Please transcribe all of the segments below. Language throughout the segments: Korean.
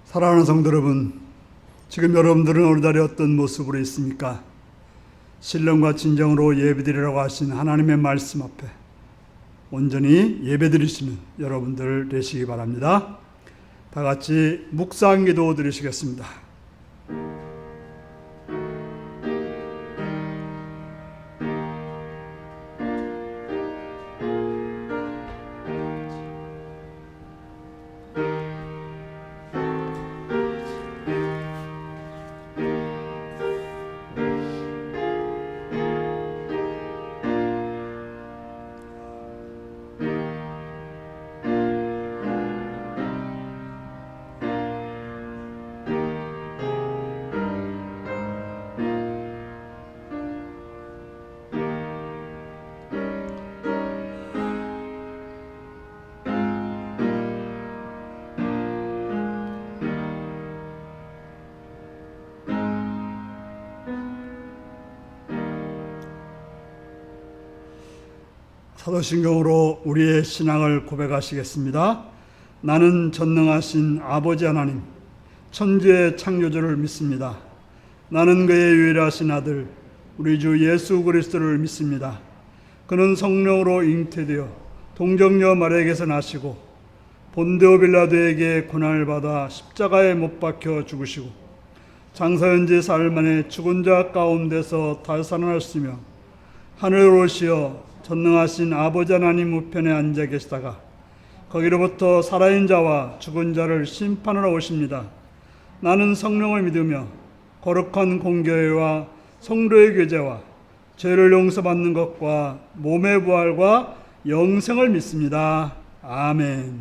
사랑하는 성도 여러분, 지금 여러분들은 오늘 자리에 어떤 모습으로 있습니까? 신령과 진정으로 예배드리라고 하신 하나님의 말씀 앞에 온전히 예배드리시는 여러분들 되시기 바랍니다. 다 같이 묵상기도 드리시겠습니다. 사도신경으로 우리의 신앙을 고백하시겠습니다. 나는 전능하신 아버지 하나님, 천지의 창조주를 믿습니다. 나는 그의 유일하신 아들, 우리 주 예수 그리스도를 믿습니다. 그는 성령으로 잉태되어 동정녀 마리아에게서 나시고 본디오 빌라도에게 고난을 받아 십자가에 못 박혀 죽으시고 장사현지 사흘 만에 죽은 자 가운데서 다시 살아나셨으며 하늘로 오시어 전능하신 아버지 하나님 우편에 앉아 계시다가 거기로부터 살아있는 자와 죽은 자를 심판하러 오십니다. 나는 성령을 믿으며 거룩한 공교회와 성도의 교제와 죄를 용서받는 것과 몸의 부활과 영생을 믿습니다. 아멘.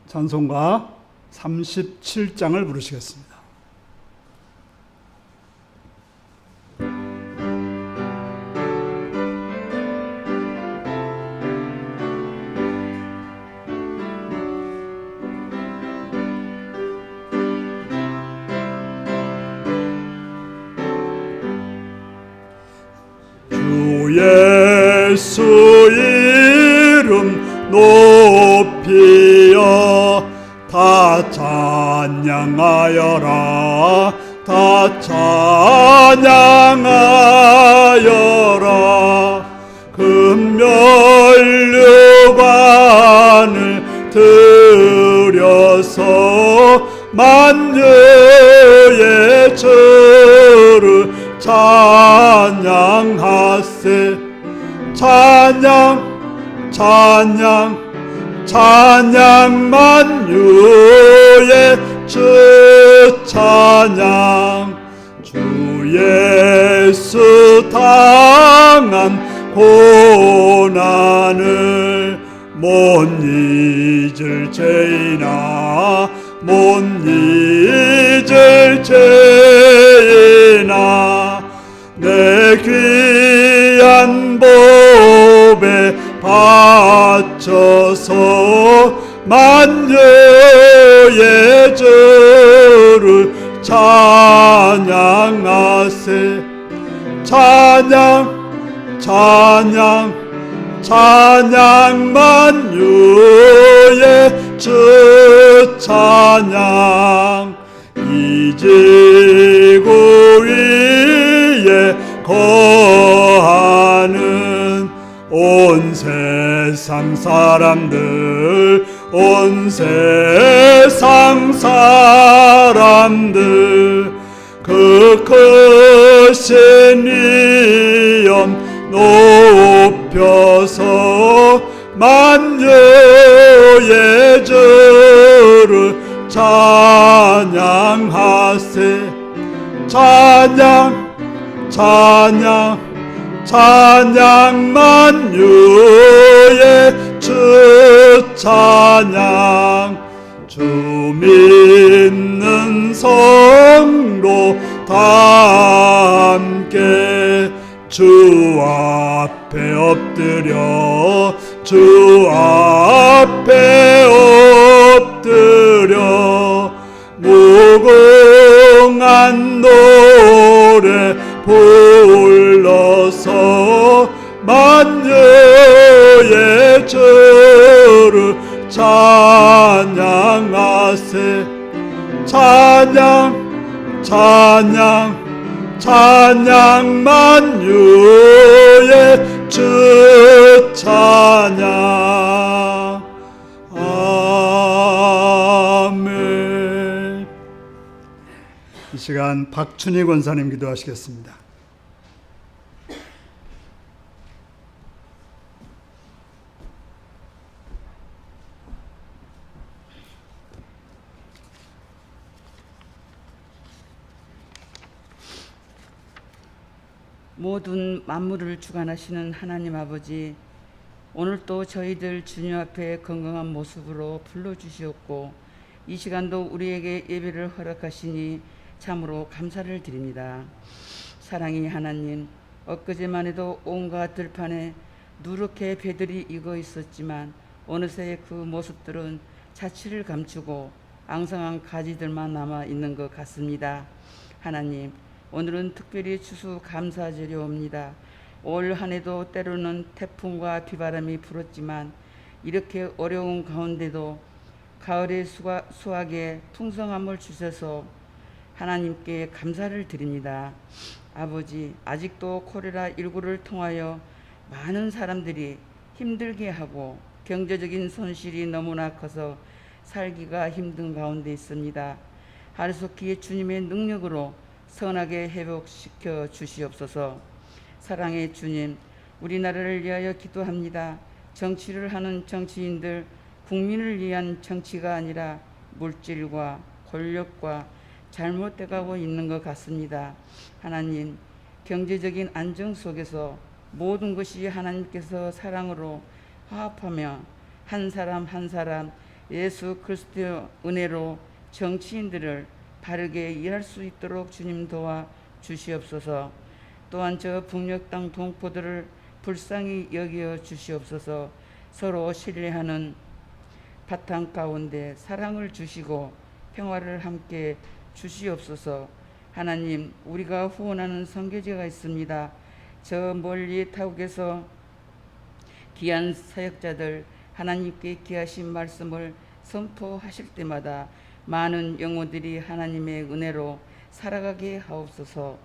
찬송가 37장을 부르시겠습니다. 예수 이름 높이여 다 찬양하여라 다 찬양하여라 금면류관을 들여서 만유의 주를 찬양하세 찬양 찬양 찬양 만유의 주 찬양 주 예수 당한 고난을 못 잊을 죄이나 못 잊을 죄이나 내 귀한 법에 바쳐서 만유의 주를 찬양하세 찬양 찬양 찬양 만유의 주 찬양 이 지구 위에 거하는 온 세상 사람들 온 세상 사람들 그 크신 이름 높여서 만유의 주를 찬양하세 찬양 찬양 찬양 만유의 주 찬양 주 믿는 성도 다 함께 주 앞에 엎드려 주 앞에 엎드려 무궁한 노래 불러서 만유의 주를 찬양 하세 찬양 찬양 찬양 만유의 주 찬양 아멘. 이 시간 박춘희 권사님 기도하시겠습니다. 모든 만물을 주관하시는 하나님 아버지, 오늘 또 저희들 주님 앞에 건강한 모습으로 불러주시었고 이 시간도 우리에게 예배를 허락하시니 참으로 감사를 드립니다. 사랑의 하나님, 엊그제만 해도 온갖 들판에 누렇게 배들이 익어 있었지만 어느새 그 모습들은 자취를 감추고 앙상한 가지들만 남아 있는 것 같습니다. 하나님, 오늘은 특별히 추수 감사드려옵니다. 올 한해도 때로는 태풍과 비바람이 불었지만 이렇게 어려운 가운데도 가을의 수확에 풍성함을 주셔서 하나님께 감사를 드립니다. 아버지, 아직도 코로나19를 통하여 많은 사람들이 힘들게 하고 경제적인 손실이 너무나 커서 살기가 힘든 가운데 있습니다. 하루속히 주님의 능력으로 선하게 회복시켜 주시옵소서. 사랑의 주님, 우리나라를 위하여 기도합니다. 정치를 하는 정치인들, 국민을 위한 정치가 아니라 물질과 권력과 잘못돼가고 있는 것 같습니다. 하나님, 경제적인 안정 속에서 모든 것이 하나님께서 사랑으로 화합하며 한 사람 한 사람 예수 그리스도의 은혜로 정치인들을 바르게 일할 수 있도록 주님 도와 주시옵소서. 또한 저 북녘 땅 동포들을 불쌍히 여겨 주시옵소서. 서로 신뢰하는 바탕 가운데 사랑을 주시고 평화를 함께 주시옵소서. 하나님, 우리가 후원하는 선교제가 있습니다. 저 멀리 타국에서 귀한 사역자들 하나님께 귀하신 말씀을 선포하실 때마다 많은 영혼들이 하나님의 은혜로 살아가게 하옵소서.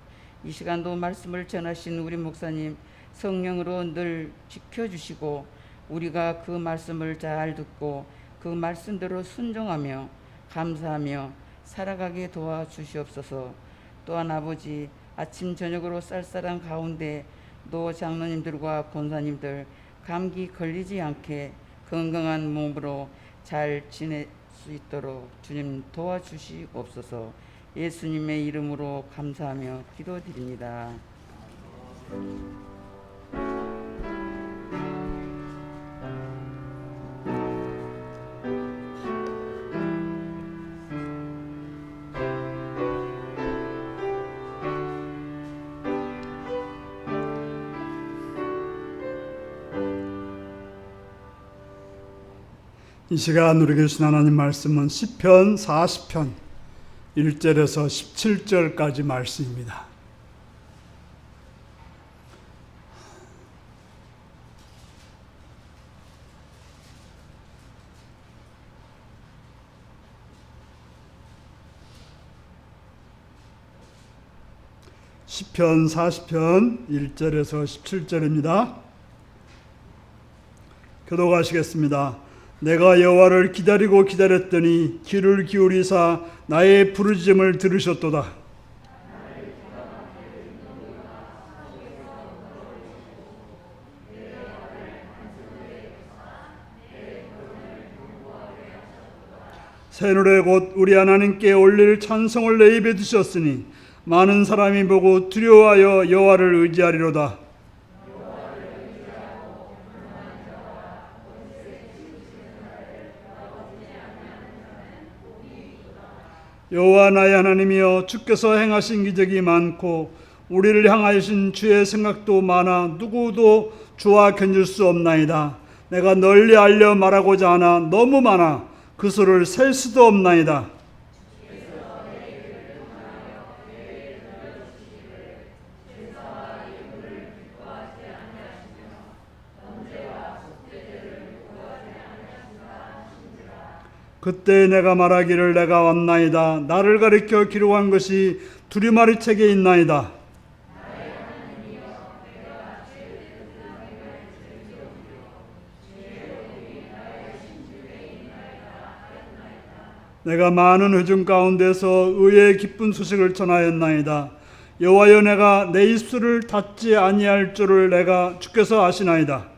이 시간도 말씀을 전하신 우리 목사님 성령으로 늘 지켜주시고 우리가 그 말씀을 잘 듣고 그 말씀대로 순종하며 감사하며 살아가게 도와주시옵소서. 또한 아버지, 아침 저녁으로 쌀쌀한 가운데 노 장로님들과 권사님들 감기 걸리지 않게 건강한 몸으로 잘 지낼 수 있도록 주님 도와주시옵소서. 예수님의 이름으로 감사하며 기도드립니다. 이 시간 우리에게 주신 하나님 말씀은 시편 40편 1절에서 17절까지 말씀입니다. 시편 40편 1절에서 17절입니다. 교독하시겠습니다. 내가 여호와를 기다리고 기다렸더니 귀를 기울이사 나의 부르짖음을 들으셨도다. 새 노래 곧 우리 하나님께 올릴 찬송을 내 입에 두셨으니 많은 사람이 보고 두려워하여 여호와를 의지하리로다. 여호와 나의 하나님이여, 주께서 행하신 기적이 많고 우리를 향하신 주의 생각도 많아 누구도 주와 견줄 수 없나이다. 내가 널리 알려 말하고자 하나 너무 많아 그 수를 셀 수도 없나이다. 그때 내가 말하기를 내가 왔나이다. 나를 가리켜 기록한 것이 두리마리 책에 있나이다. 내가 많은 회중 가운데서 의의 기쁜 소식을 전하였나이다. 여호와여, 내가 내 입술을 닫지 아니할 줄을 내가 주께서 아시나이다.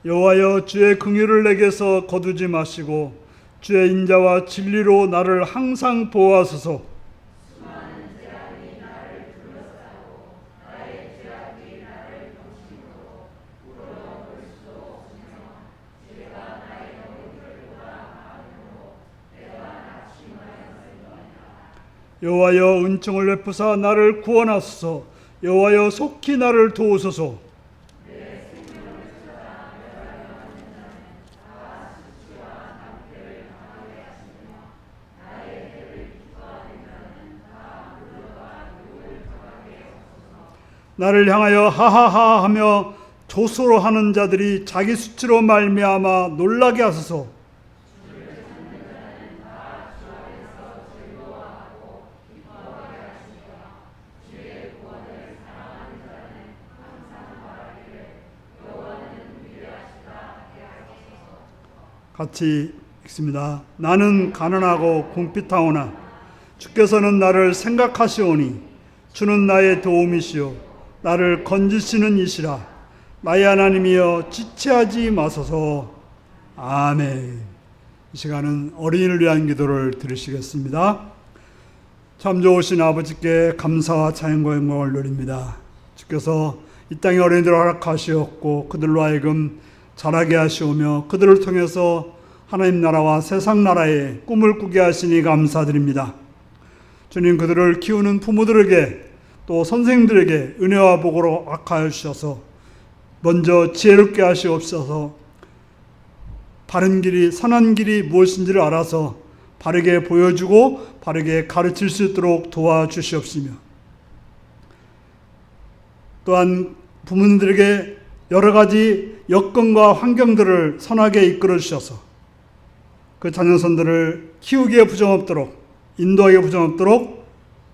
여호와여, 주의 긍휼을 내게서 거두지 마시고 주의 인자와 진리로 나를 항상 보호하소서. 여호와여, 은총을 베푸사 나를 구원하소서. 여호와여, 속히 나를 도우소서. 나를 향하여 하하하 하며 조소로하는 자들이 자기 수치로 말미암아 놀라게 하소서. 같이 읽습니다. 나는 가난하고 궁핍하오나 주께서는 나를 생각하시오니 주는 나의 도움이시오 나를 건지시는 이시라. 나의 하나님이여, 지체하지 마소서. 아멘. 이 시간은 어린이를 위한 기도를 들으시겠습니다. 참 좋으신 아버지께 감사와 찬양과 영광을 드립니다. 주께서 이 땅의 어린이들을 허락하시었고 그들로 하여금 자라게 하시오며 그들을 통해서 하나님 나라와 세상 나라의 꿈을 꾸게 하시니 감사드립니다. 주님, 그들을 키우는 부모들에게 또 선생님들에게 은혜와 복으로 악하여 주셔서 먼저 지혜롭게 하시옵소서. 바른 길이, 선한 길이 무엇인지를 알아서 바르게 보여주고 바르게 가르칠 수 있도록 도와주시옵시며, 또한 부모님들에게 여러 가지 여건과 환경들을 선하게 이끌어 주셔서 그 자녀선들을 키우기에 부정없도록, 인도하기에 부정없도록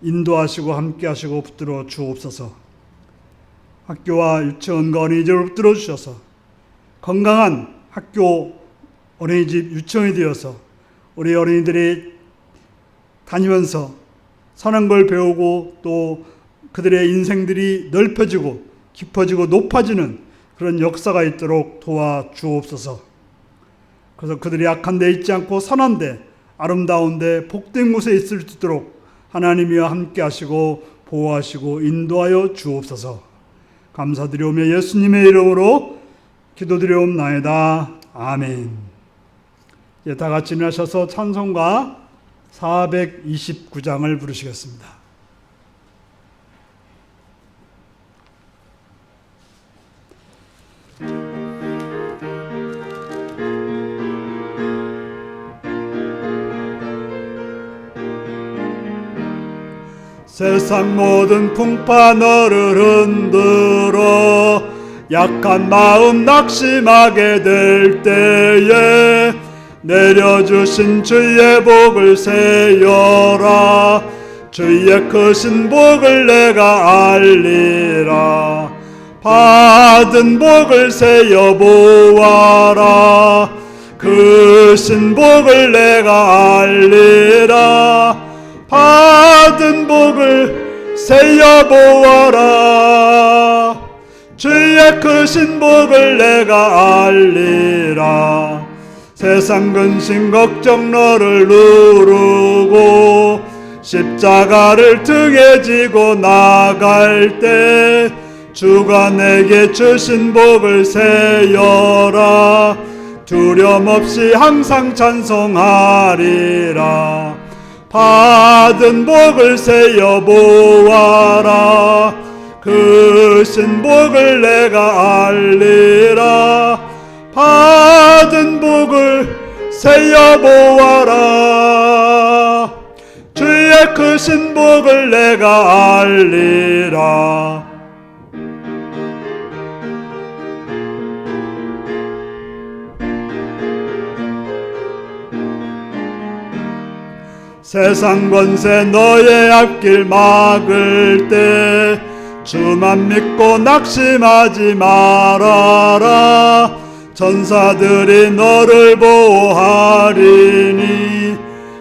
인도하시고 함께하시고 붙들어 주옵소서. 학교와 유치원과 어린이집을 붙들어 주셔서 건강한 학교, 어린이집, 유치원이 되어서 우리 어린이들이 다니면서 선한 걸 배우고 또 그들의 인생들이 넓혀지고 깊어지고 높아지는 그런 역사가 있도록 도와주옵소서. 그래서 그들이 악한 데 있지 않고 선한 데, 아름다운 데, 복된 곳에 있을 수 있도록 하나님이와 함께 하시고 보호하시고 인도하여 주옵소서. 감사드리오며 예수님의 이름으로 기도드리옵나이다. 아멘. 이제 다 같이 일어나셔서 찬송가 429장을 부르시겠습니다. 세상 모든 풍파 너를 흔들어 약한 마음 낙심하게 될 때에 내려주신 주의 복을 세어라. 주의 크신 복을 내가 알리라. 받은 복을 세어 보아라. 크신 복을 내가 알리라. 받은 복을 세어 보아라. 주의 크신 복을 내가 알리라. 세상 근심 걱정 너를 누르고 십자가를 등에 지고 나갈 때 주가 내게 주신 복을 세어라. 두려움 없이 항상 찬송하리라. 받은 복을 세어 보아라. 크신 복을 내가 알리라. 받은 복을 세여 보아라. 주의 크신 복을 내가 알리라. 세상 권세 너의 앞길 막을 때 주만 믿고 낙심하지 말아라. 전사들이 너를 보호하리니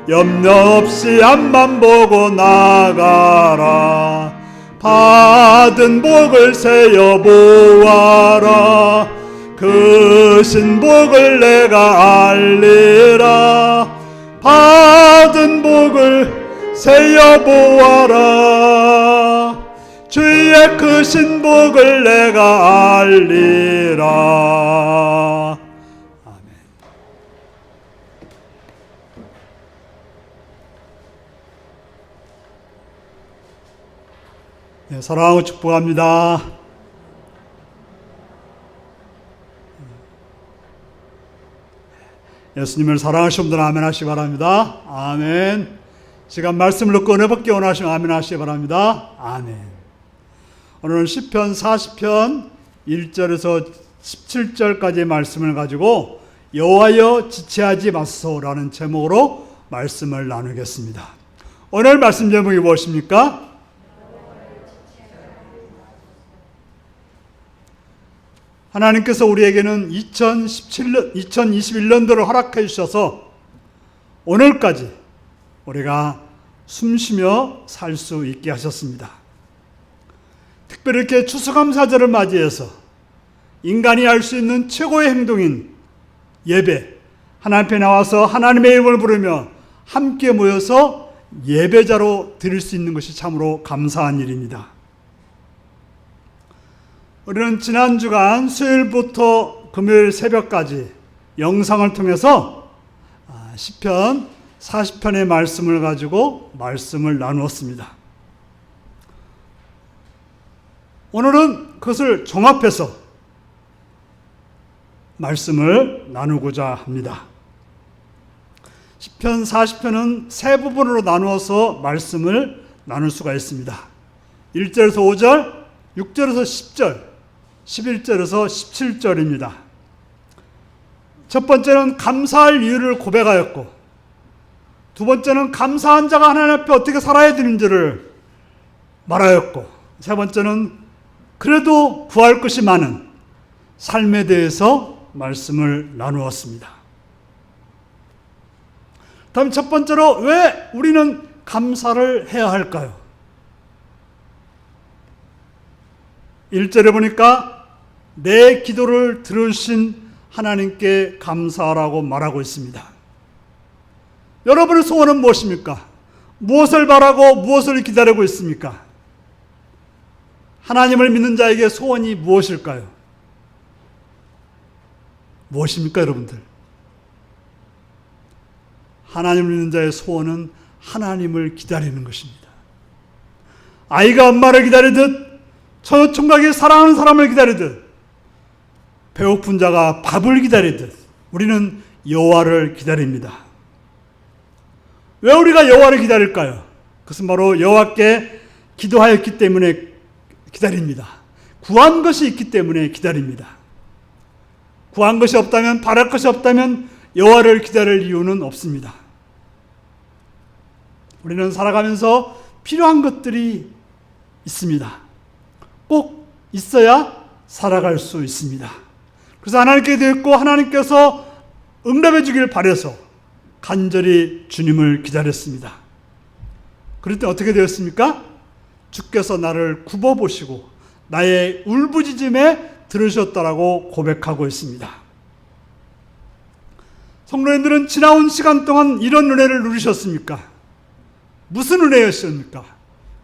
염려 없이 앞만 보고 나가라. 받은 복을 세여 보아라. 크신 복을 내가 알리라. 받은 복을 세여 보아라. 주의 크신 복을 내가 알리라. 아멘. 네, 사랑하고 축복합니다. 예수님을 사랑하시는 분들 아멘 하시기 바랍니다. 아멘. 시간 말씀을 듣고 은혜 받기 원하시면 아멘 하시기 바랍니다. 아멘. 오늘은 시편 40편 1절에서 17절까지의 말씀을 가지고 여호와여 지체하지 마소서라는 제목으로 말씀을 나누겠습니다. 오늘 말씀 제목이 무엇입니까? 하나님께서 우리에게는 2021년도를 허락해 주셔서 오늘까지 우리가 숨쉬며 살 수 있게 하셨습니다. 특별히 이렇게 추수감사절을 맞이해서 인간이 할 수 있는 최고의 행동인 예배, 하나님 앞에 나와서 하나님의 이름을 부르며 함께 모여서 예배자로 드릴 수 있는 것이 참으로 감사한 일입니다. 우리는 지난 주간 수요일부터 금요일 새벽까지 영상을 통해서 시편 40편의 말씀을 가지고 말씀을 나누었습니다. 오늘은 그것을 종합해서 말씀을 나누고자 합니다. 시편 40편은 세 부분으로 나누어서 말씀을 나눌 수가 있습니다. 1절에서 5절, 6절에서 10절, 11절에서 17절입니다. 첫 번째는 감사할 이유를 고백하였고, 두 번째는 감사한 자가 하나님 앞에 어떻게 살아야 되는지를 말하였고, 세 번째는 그래도 구할 것이 많은 삶에 대해서 말씀을 나누었습니다. 다음 첫 번째로 왜 우리는 감사를 해야 할까요? 1절에 보니까 내 기도를 들으신 하나님께 감사하라고 말하고 있습니다. 여러분의 소원은 무엇입니까? 무엇을 바라고 무엇을 기다리고 있습니까? 하나님을 믿는 자에게 소원이 무엇일까요? 무엇입니까, 여러분들? 하나님을 믿는 자의 소원은 하나님을 기다리는 것입니다. 아이가 엄마를 기다리듯, 처녀총각이 사랑하는 사람을 기다리듯, 배고픈 자가 밥을 기다리듯 우리는 여호와를 기다립니다. 왜 우리가 여호와를 기다릴까요? 그것은 바로 여호와께 기도하였기 때문에 기다립니다. 구한 것이 있기 때문에 기다립니다. 구한 것이 없다면, 바랄 것이 없다면 여호와를 기다릴 이유는 없습니다. 우리는 살아가면서 필요한 것들이 있습니다. 꼭 있어야 살아갈 수 있습니다. 그래서 하나님께 드렸고 하나님께서 응답해 주길 바라서 간절히 주님을 기다렸습니다. 그럴 때 어떻게 되었습니까? 주께서 나를 굽어보시고 나의 울부짖음에 들으셨다라고 고백하고 있습니다. 성도님들은 지나온 시간 동안 이런 은혜를 누리셨습니까? 무슨 은혜였습니까?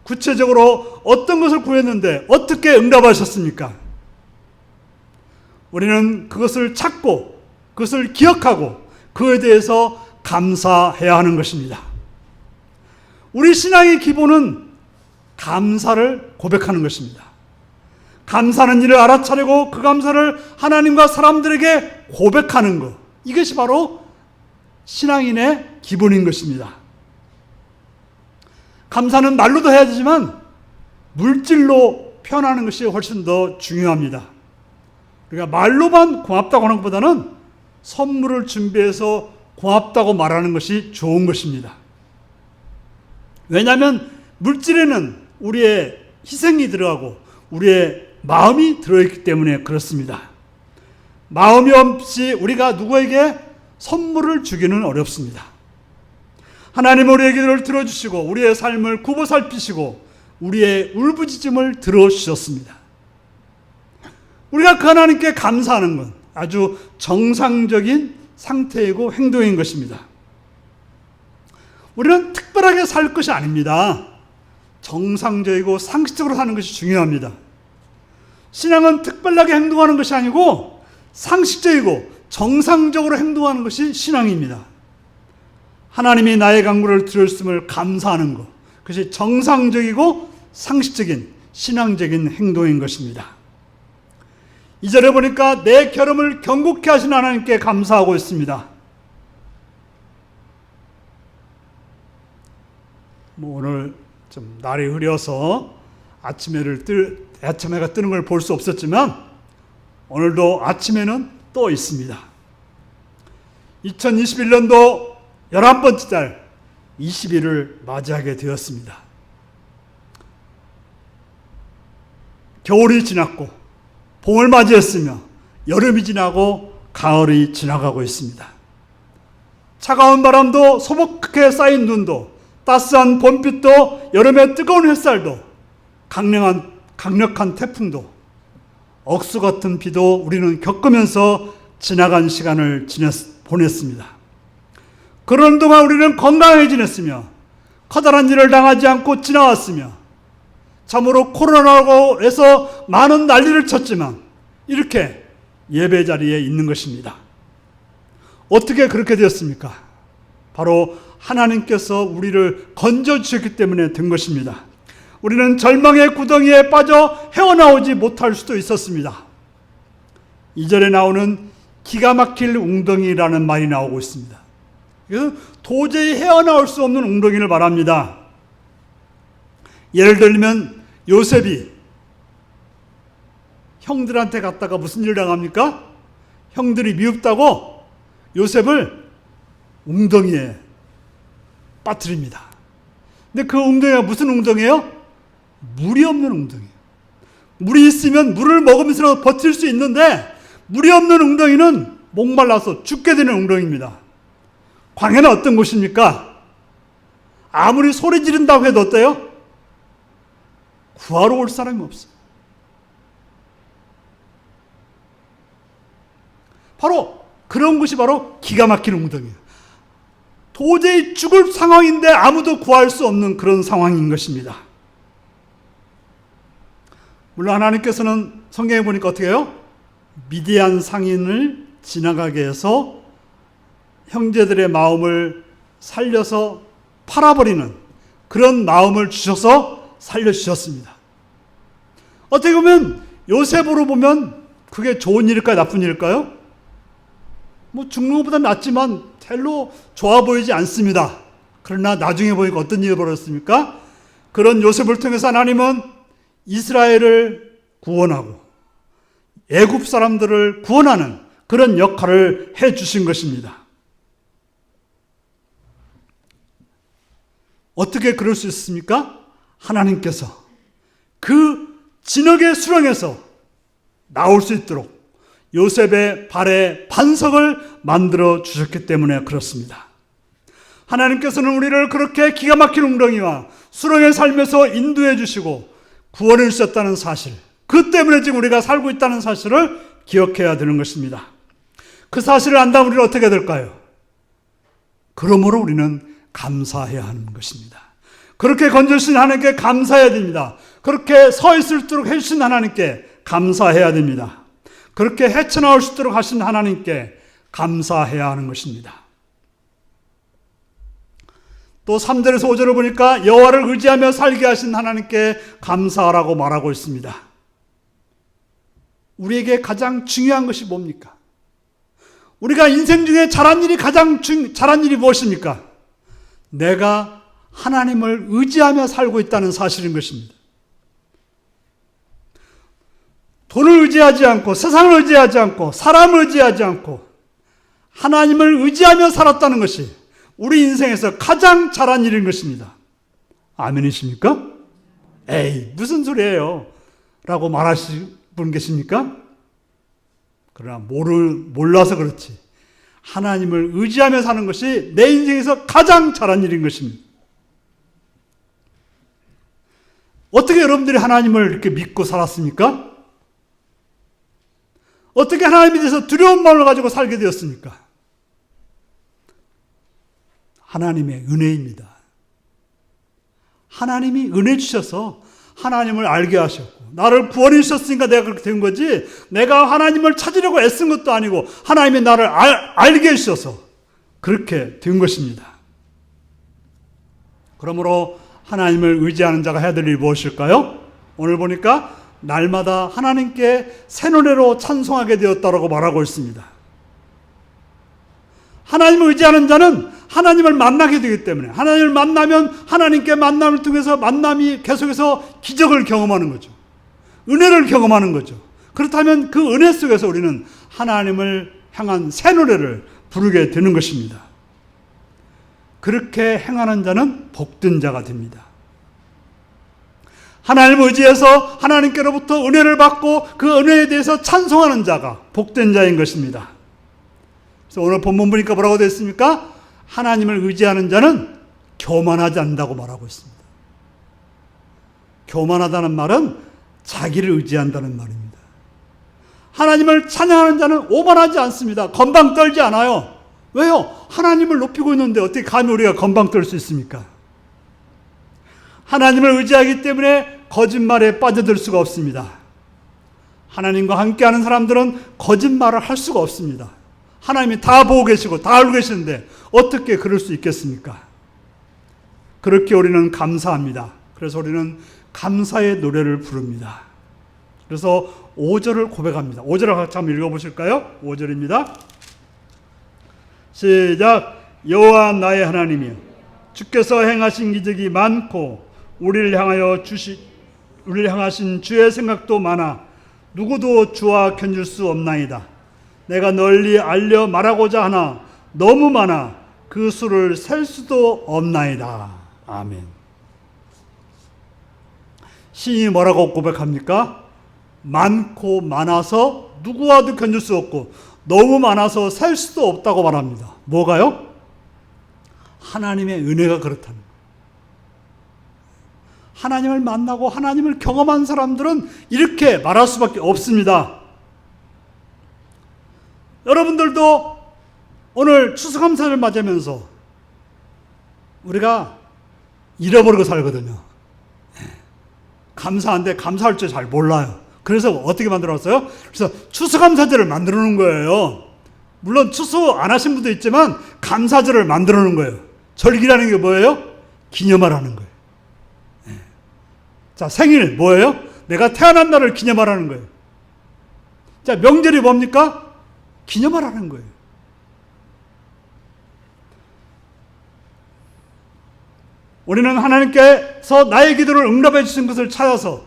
구체적으로 어떤 것을 구했는데 어떻게 응답하셨습니까? 우리는 그것을 찾고 그것을 기억하고 그에 대해서 감사해야 하는 것입니다. 우리 신앙의 기본은 감사를 고백하는 것입니다. 감사하는 일을 알아차리고 그 감사를 하나님과 사람들에게 고백하는 것, 이것이 바로 신앙인의 기본인 것입니다. 감사는 말로도 해야 되지만 물질로 표현하는 것이 훨씬 더 중요합니다. 그러니까 말로만 고맙다고 하는 것보다는 선물을 준비해서 고맙다고 말하는 것이 좋은 것입니다. 왜냐하면 물질에는 우리의 희생이 들어가고 우리의 마음이 들어있기 때문에 그렇습니다. 마음이 없이 우리가 누구에게 선물을 주기는 어렵습니다. 하나님 우리의 기도를 들어주시고 우리의 삶을 굽어 살피시고 우리의 울부짖음을 들어주셨습니다. 우리가 그 하나님께 감사하는 건 아주 정상적인 상태이고 행동인 것입니다. 우리는 특별하게 살 것이 아닙니다. 정상적이고 상식적으로 사는 것이 중요합니다. 신앙은 특별하게 행동하는 것이 아니고 상식적이고 정상적으로 행동하는 것이 신앙입니다. 하나님이 나의 간구를 들으셨음을 감사하는 것, 그것이 정상적이고 상식적인 신앙적인 행동인 것입니다. 2절에 보니까 내 결함을 경고케 하신 하나님께 감사하고 있습니다. 오늘 좀 날이 흐려서 아침해가 뜨는 걸 볼 수 없었지만 오늘도 아침에는 또 있습니다. 2021년도 11번째 달 20일을 맞이하게 되었습니다. 겨울이 지났고 봄을 맞이했으며 여름이 지나고 가을이 지나가고 있습니다. 차가운 바람도 소복하게 쌓인 눈도 따스한 봄빛도 여름의 뜨거운 햇살도 강력한 태풍도 억수 같은 비도 우리는 겪으면서 지나간 시간을 보냈습니다. 그런 동안 우리는 건강하게 지냈으며 커다란 일을 당하지 않고 지나왔으며 참으로 코로나라고 해서 많은 난리를 쳤지만 이렇게 예배 자리에 있는 것입니다. 어떻게 그렇게 되었습니까? 바로 하나님께서 우리를 건져주셨기 때문에 된 것입니다. 우리는 절망의 구덩이에 빠져 헤어나오지 못할 수도 있었습니다. 2절에 나오는 기가 막힐 웅덩이라는 말이 나오고 있습니다. 이것은 도저히 헤어나올 수 없는 웅덩이를 말합니다. 예를 들면 요셉이 형들한테 갔다가 무슨 일을 당합니까? 형들이 미흡다고 요셉을 웅덩이에 빠뜨립니다. 근데 그 웅덩이가 무슨 웅덩이에요? 물이 없는 웅덩이에요. 물이 있으면 물을 먹으면서 버틸 수 있는데 물이 없는 웅덩이는 목말라서 죽게 되는 웅덩이입니다. 광야는 어떤 곳입니까? 아무리 소리 지른다고 해도 어때요? 구하러 올 사람이 없어요. 바로 그런 곳이 바로 기가 막힌 웅덩이에요. 도저히 죽을 상황인데 아무도 구할 수 없는 그런 상황인 것입니다. 물론 하나님께서는 성경에 보니까 어떻게 해요? 미디안 상인을 지나가게 해서 형제들의 마음을 살려서 팔아버리는 그런 마음을 주셔서 살려주셨습니다. 어떻게 보면 요셉으로 보면 그게 좋은 일일까요? 나쁜 일일까요? 죽는 것보다 낫지만 별로 좋아 보이지 않습니다. 그러나 나중에 보니까 어떤 일이 벌어졌습니까? 그런 요셉을 통해서 하나님은 이스라엘을 구원하고 애굽 사람들을 구원하는 그런 역할을 해주신 것입니다. 어떻게 그럴 수 있습니까? 하나님께서 그 진흙의 수렁에서 나올 수 있도록 요셉의 발에 반석을 만들어 주셨기 때문에 그렇습니다. 하나님께서는 우리를 그렇게 기가 막힌 웅덩이와 수렁의 삶에서 인도해 주시고 구원해 주셨다는 사실, 그 때문에 지금 우리가 살고 있다는 사실을 기억해야 되는 것입니다. 그 사실을 안다면 우리는 어떻게 될까요? 그러므로 우리는 감사해야 하는 것입니다. 그렇게 건져주신 하나님께 감사해야 됩니다. 그렇게 서 있을도록 해주신 하나님께 감사해야 됩니다. 그렇게 헤쳐나올 수 있도록 하신 하나님께 감사해야 하는 것입니다. 또 3절에서 5절을 보니까 여호와를 의지하며 살게 하신 하나님께 감사하라고 말하고 있습니다. 우리에게 가장 중요한 것이 뭡니까? 우리가 인생 중에 잘한 일이 잘한 일이 무엇입니까? 내가 하나님을 의지하며 살고 있다는 사실인 것입니다. 돈을 의지하지 않고, 세상을 의지하지 않고, 사람을 의지하지 않고 하나님을 의지하며 살았다는 것이 우리 인생에서 가장 잘한 일인 것입니다. 아멘이십니까? 에이, 무슨 소리예요? 라고 말하실 분 계십니까? 그러나 몰라서 그렇지. 하나님을 의지하며 사는 것이 내 인생에서 가장 잘한 일인 것입니다. 어떻게 여러분들이 하나님을 이렇게 믿고 살았습니까? 어떻게 하나님에 대해서 두려운 마음을 가지고 살게 되었습니까? 하나님의 은혜입니다. 하나님이 은혜 주셔서 하나님을 알게 하셨고, 나를 구원해 주셨으니까 내가 그렇게 된 거지, 내가 하나님을 찾으려고 애쓴 것도 아니고 하나님이 나를 알게 해주셔서 그렇게 된 것입니다. 그러므로 하나님을 의지하는 자가 해야 될 일이 무엇일까요? 오늘 보니까 날마다 하나님께 새 노래로 찬송하게 되었다라고 말하고 있습니다. 하나님을 의지하는 자는 하나님을 만나게 되기 때문에, 하나님을 만나면 하나님께 만남을 통해서 만남이 계속해서 기적을 경험하는 거죠. 은혜를 경험하는 거죠. 그렇다면 그 은혜 속에서 우리는 하나님을 향한 새 노래를 부르게 되는 것입니다. 그렇게 행하는 자는 복된 자가 됩니다. 하나님을 의지해서 하나님께로부터 은혜를 받고 그 은혜에 대해서 찬송하는 자가 복된 자인 것입니다. 그래서 오늘 본문 보니까 뭐라고 되어 있습니까? 하나님을 의지하는 자는 교만하지 않는다고 말하고 있습니다. 교만하다는 말은 자기를 의지한다는 말입니다. 하나님을 찬양하는 자는 오만하지 않습니다. 건방 떨지 않아요. 왜요? 하나님을 높이고 있는데 어떻게 감히 우리가 건방 떨 수 있습니까? 하나님을 의지하기 때문에 거짓말에 빠져들 수가 없습니다. 하나님과 함께하는 사람들은 거짓말을 할 수가 없습니다. 하나님이 다 보고 계시고 다 알고 계시는데 어떻게 그럴 수 있겠습니까? 그렇게 우리는 감사합니다. 그래서 우리는 감사의 노래를 부릅니다. 그래서 5절을 고백합니다. 5절을 같이 한번 읽어보실까요? 5절입니다. 시작. 여호와 나의 하나님이여, 주께서 행하신 기적이 많고 우리를 향하신 주의 생각도 많아 누구도 주와 견줄 수 없나이다. 내가 널리 알려 말하고자 하나 너무 많아 그 수를 셀 수도 없나이다. 아멘. 시인이 뭐라고 고백합니까? 많고 많아서 누구와도 견줄 수 없고 너무 많아서 셀 수도 없다고 말합니다. 뭐가요? 하나님의 은혜가 그렇다는 거예요. 하나님을 만나고 하나님을 경험한 사람들은 이렇게 말할 수밖에 없습니다. 여러분들도 오늘 추수감사를 맞으면서 우리가 잃어버리고 살거든요. 감사한데 감사할 줄 잘 몰라요. 그래서 어떻게 만들었어요? 그래서 추수감사절을 만들어 놓은 거예요. 물론 추수 안 하신 분도 있지만 감사절을 만들어 놓은 거예요. 절기라는 게 뭐예요? 기념하라는 거예요. 자, 생일 뭐예요? 내가 태어난 날을 기념하라는 거예요. 자, 명절이 뭡니까? 기념하라는 거예요. 우리는 하나님께서 나의 기도를 응답해 주신 것을 찾아서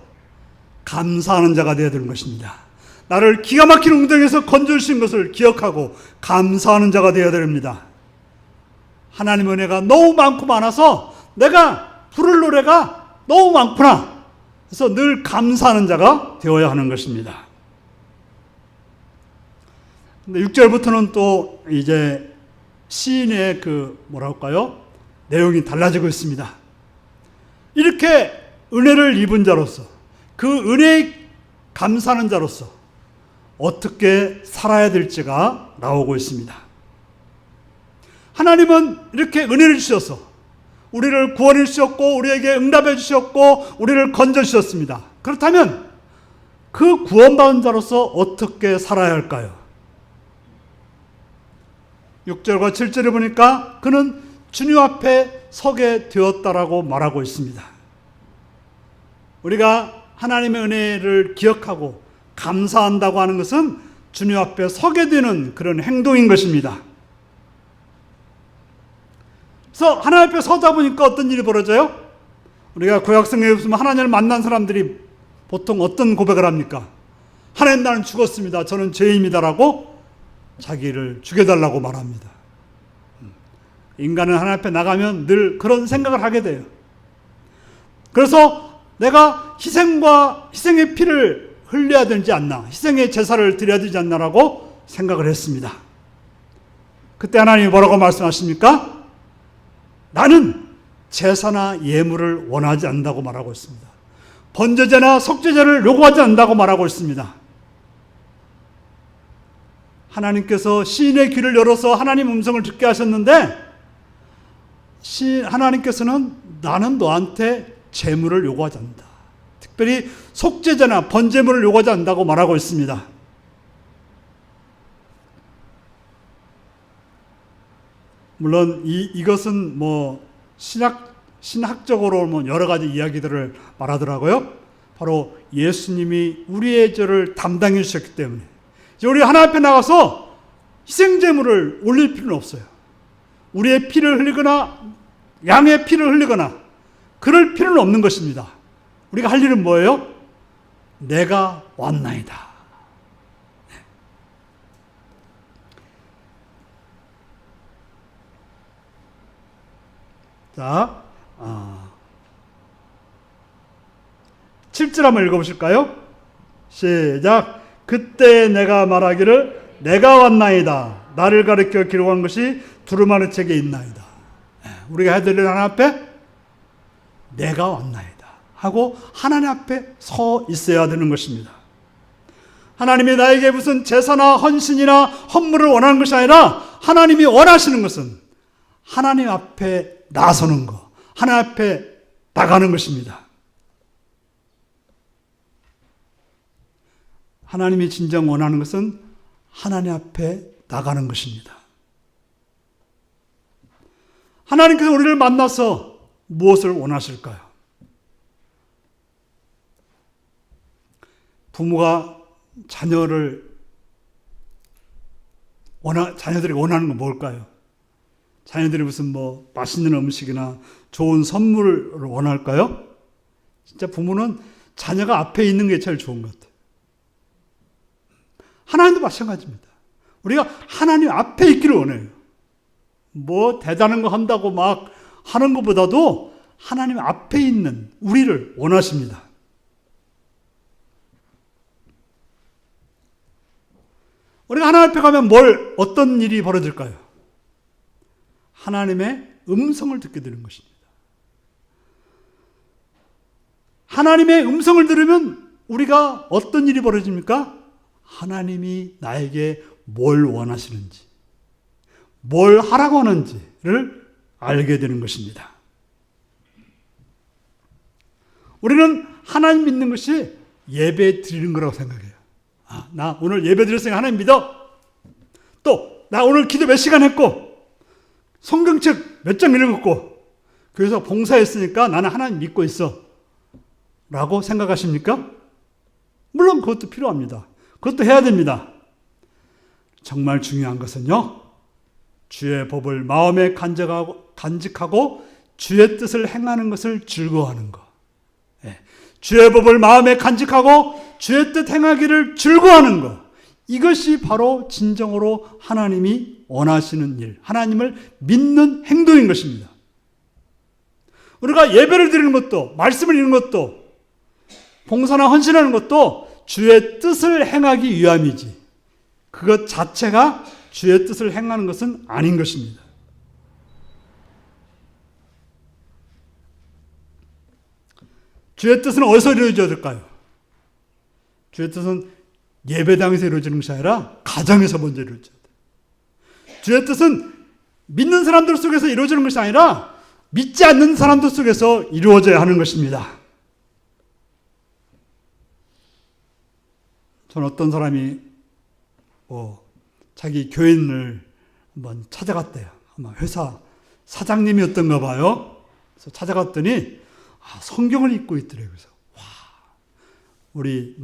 감사하는 자가 되어야 되는 것입니다. 나를 기가 막힌 웅덩이에서 건져주신 것을 기억하고 감사하는 자가 되어야 됩니다. 하나님의 은혜가 너무 많고 많아서 내가 부를 노래가 너무 많구나. 그래서 늘 감사하는 자가 되어야 하는 것입니다. 근데 6절부터는 또 이제 시인의 내용이 달라지고 있습니다. 이렇게 은혜를 입은 자로서, 그 은혜에 감사하는 자로서 어떻게 살아야 될지가 나오고 있습니다. 하나님은 이렇게 은혜를 주셔서 우리를 구원해 주셨고 우리에게 응답해 주셨고 우리를 건져 주셨습니다. 그렇다면 그 구원받은 자로서 어떻게 살아야 할까요? 6절과 7절에 보니까 그는 주님 앞에 서게 되었다라고 말하고 있습니다. 우리가 하나님의 은혜를 기억하고 감사한다고 하는 것은 주님 앞에 서게 되는 그런 행동인 것입니다. 그래서 하나님 앞에 서다 보니까 어떤 일이 벌어져요? 우리가 구약성경에 보면 하나님을 만난 사람들이 보통 어떤 고백을 합니까? 하나님, 나는 죽었습니다. 저는 죄인입니다라고 자기를 죽여달라고 말합니다. 인간은 하나님 앞에 나가면 늘 그런 생각을 하게 돼요. 그래서 내가 희생의 피를 흘려야 되지 않나, 희생의 제사를 드려야 되지 않나라고 생각을 했습니다. 그때 하나님이 뭐라고 말씀하십니까? 나는 제사나 예물을 원하지 않는다고 말하고 있습니다. 번제제나 속죄제를 요구하지 않는다고 말하고 있습니다. 하나님께서 시인의 귀를 열어서 하나님 음성을 듣게 하셨는데, 하나님께서는 나는 너한테 제물을 요구하지 않는다, 특별히 속죄제나 번제물을 요구하지 않는다고 말하고 있습니다. 물론 이것은 신학적으로 여러 가지 이야기들을 말하더라고요. 바로 예수님이 우리의 죄를 담당해 주셨기 때문에 이제 우리 하나님 앞에 나가서 희생제물을 올릴 필요는 없어요. 우리의 피를 흘리거나 양의 피를 흘리거나 그럴 필요는 없는 것입니다. 우리가 할 일은 뭐예요? 내가 왔나이다. 자, 7절 한번 읽어보실까요? 시작. 그때 내가 말하기를 내가 왔나이다. 나를 가리켜 기록한 것이 두루마리 책에 있나이다. 우리가 해야 될 일 하나님 앞에 내가 왔나이다 하고 하나님 앞에 서 있어야 되는 것입니다. 하나님이 나에게 무슨 제사나 헌신이나 헌물을 원하는 것이 아니라 하나님이 원하시는 것은 하나님 앞에 나서는 것, 하나님 앞에 나가는 것입니다. 하나님이 진정 원하는 것은 하나님 앞에 나가는 것입니다. 하나님께서 우리를 만나서 무엇을 원하실까요? 부모가 자녀들이 원하는 건 뭘까요? 자녀들이 무슨 맛있는 음식이나 좋은 선물을 원할까요? 진짜 부모는 자녀가 앞에 있는 게 제일 좋은 것 같아요. 하나님도 마찬가지입니다. 우리가 하나님 앞에 있기를 원해요. 대단한 거 한다고 막 하는 것보다도 하나님 앞에 있는 우리를 원하십니다. 우리가 하나님 앞에 가면 어떤 일이 벌어질까요? 하나님의 음성을 듣게 되는 것입니다. 하나님의 음성을 들으면 우리가 어떤 일이 벌어집니까? 하나님이 나에게 뭘 원하시는지, 뭘 하라고 하는지를 알게 되는 것입니다. 우리는 하나님 믿는 것이 예배 드리는 거라고 생각해요. 나 오늘 예배 드렸으니까 하나님 믿어. 또 나 오늘 기도 몇 시간 했고 성경책 몇 장 읽었고 그래서 봉사했으니까 나는 하나님 믿고 있어 라고 생각하십니까? 물론 그것도 필요합니다. 그것도 해야 됩니다. 정말 중요한 것은요, 주의 법을 마음에 간직하고 주의 뜻을 행하는 것을 즐거워하는 것. 주의 법을 마음에 간직하고 주의 뜻 행하기를 즐거워하는 것. 이것이 바로 진정으로 하나님이 원하시는 일, 하나님을 믿는 행동인 것입니다. 우리가 예배를 드리는 것도, 말씀을 읽는 것도, 봉사나 헌신하는 것도 주의 뜻을 행하기 위함이지, 그것 자체가 주의 뜻을 행하는 것은 아닌 것입니다. 주의 뜻은 어디서 이루어져야 될까요? 주의 뜻은 예배당에서 이루어지는 것이 아니라 가정에서 먼저 이루어져야 돼요. 주의 뜻은 믿는 사람들 속에서 이루어지는 것이 아니라 믿지 않는 사람들 속에서 이루어져야 하는 것입니다. 저는 어떤 사람이 자기 교인을 한번 찾아갔대요. 아마 회사 사장님이었던가 봐요. 그래서 찾아갔더니 성경을 읽고 있더래요. 그래서 우리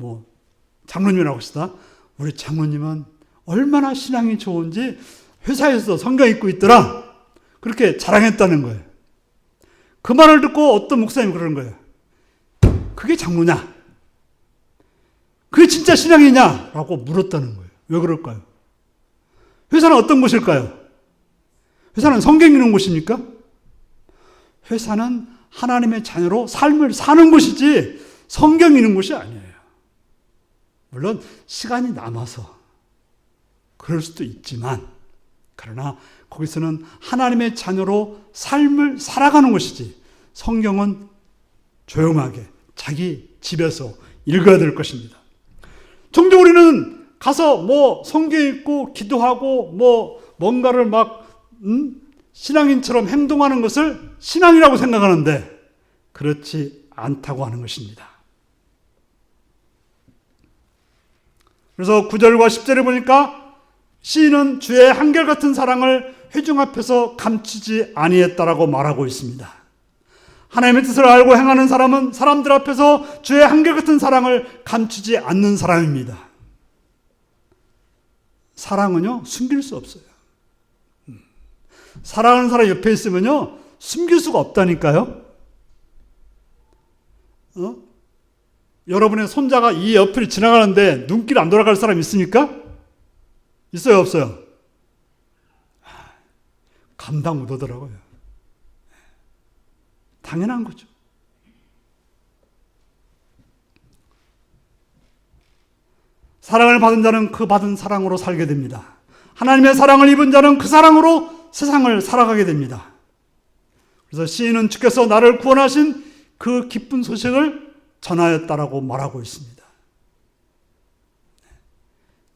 장로님이라고 합시다. 우리 장모님은 얼마나 신앙이 좋은지 회사에서 성경 읽고 있더라. 그렇게 자랑했다는 거예요. 그 말을 듣고 어떤 목사님이 그러는 거예요. 그게 장로냐? 그게 진짜 신앙이냐? 라고 물었다는 거예요. 왜 그럴까요? 회사는 어떤 곳일까요? 회사는 성경 읽는 곳입니까? 회사는 하나님의 자녀로 삶을 사는 곳이지 성경 읽는 곳이 아니에요. 물론 시간이 남아서 그럴 수도 있지만, 그러나 거기서는 하나님의 자녀로 삶을 살아가는 것이지 성경은 조용하게 자기 집에서 읽어야 될 것입니다. 종종 우리는 가서 성경 읽고 기도하고 뭔가를 신앙인처럼 행동하는 것을 신앙이라고 생각하는데 그렇지 않다고 하는 것입니다. 그래서 9절과 10절에 보니까 시인은 주의 한결같은 사랑을 회중 앞에서 감추지 아니했다라고 말하고 있습니다. 하나님의 뜻을 알고 행하는 사람은 사람들 앞에서 주의 한결같은 사랑을 감추지 않는 사람입니다. 사랑은요, 숨길 수 없어요. 사랑하는 사람 옆에 있으면요, 숨길 수가 없다니까요. 여러분의 손자가 이 옆을 지나가는데 눈길 안 돌아갈 사람 있습니까? 있어요, 없어요? 감당 못 하더라고요. 당연한 거죠. 사랑을 받은 자는 그 받은 사랑으로 살게 됩니다. 하나님의 사랑을 입은 자는 그 사랑으로 세상을 살아가게 됩니다. 그래서 시인은 주께서 나를 구원하신 그 기쁜 소식을 전하였다라고 말하고 있습니다.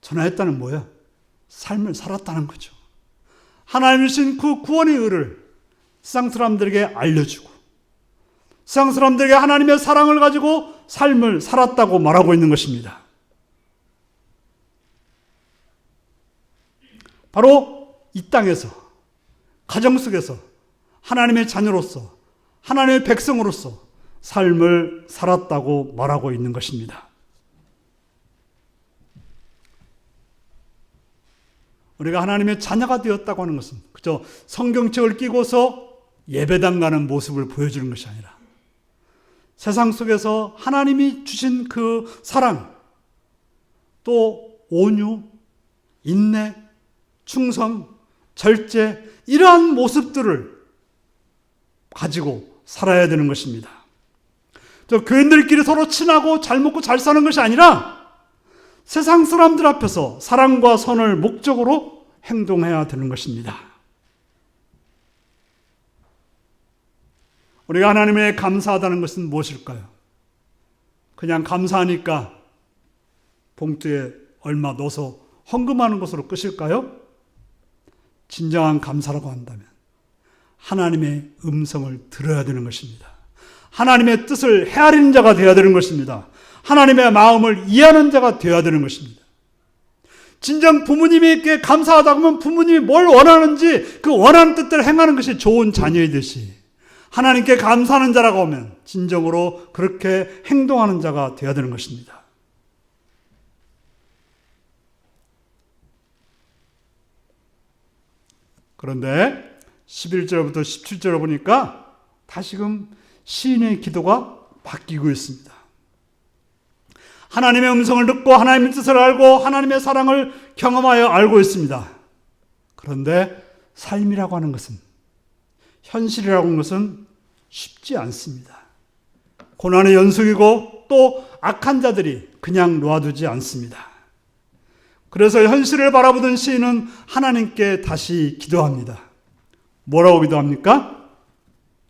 전하였다는 뭐예요? 삶을 살았다는 거죠. 하나님이 주신 그 구원의 의를 세상 사람들에게 알려주고 세상 사람들에게 하나님의 사랑을 가지고 삶을 살았다고 말하고 있는 것입니다. 바로 이 땅에서, 가정 속에서 하나님의 자녀로서, 하나님의 백성으로서 삶을 살았다고 말하고 있는 것입니다. 우리가 하나님의 자녀가 되었다고 하는 것은 그저 성경책을 끼고서 예배당 가는 모습을 보여주는 것이 아니라 세상 속에서 하나님이 주신 그 사랑, 또 온유, 인내, 충성, 절제, 이러한 모습들을 가지고 살아야 되는 것입니다. 교인들끼리 서로 친하고 잘 먹고 잘 사는 것이 아니라 세상 사람들 앞에서 사랑과 선을 목적으로 행동해야 되는 것입니다. 우리가 하나님에 감사하다는 것은 무엇일까요? 그냥 감사하니까 봉투에 얼마 넣어서 헌금하는 것으로 끝일까요? 진정한 감사라고 한다면 하나님의 음성을 들어야 되는 것입니다. 하나님의 뜻을 헤아리는 자가 되어야 되는 것입니다. 하나님의 마음을 이해하는 자가 되어야 되는 것입니다. 진정 부모님에게 감사하다고 하면 부모님이 뭘 원하는지 그 원하는 뜻대로 행하는 것이 좋은 자녀이듯이 하나님께 감사하는 자라고 하면 진정으로 그렇게 행동하는 자가 되어야 되는 것입니다. 그런데 11절부터 17절을 보니까 다시금 시인의 기도가 바뀌고 있습니다. 하나님의 음성을 듣고 하나님의 뜻을 알고 하나님의 사랑을 경험하여 알고 있습니다. 그런데 삶이라고 하는 것은, 현실이라고 하는 것은 쉽지 않습니다. 고난의 연속이고 또 악한 자들이 그냥 놓아두지 않습니다. 그래서 현실을 바라보던 시인은 하나님께 다시 기도합니다. 뭐라고 기도합니까?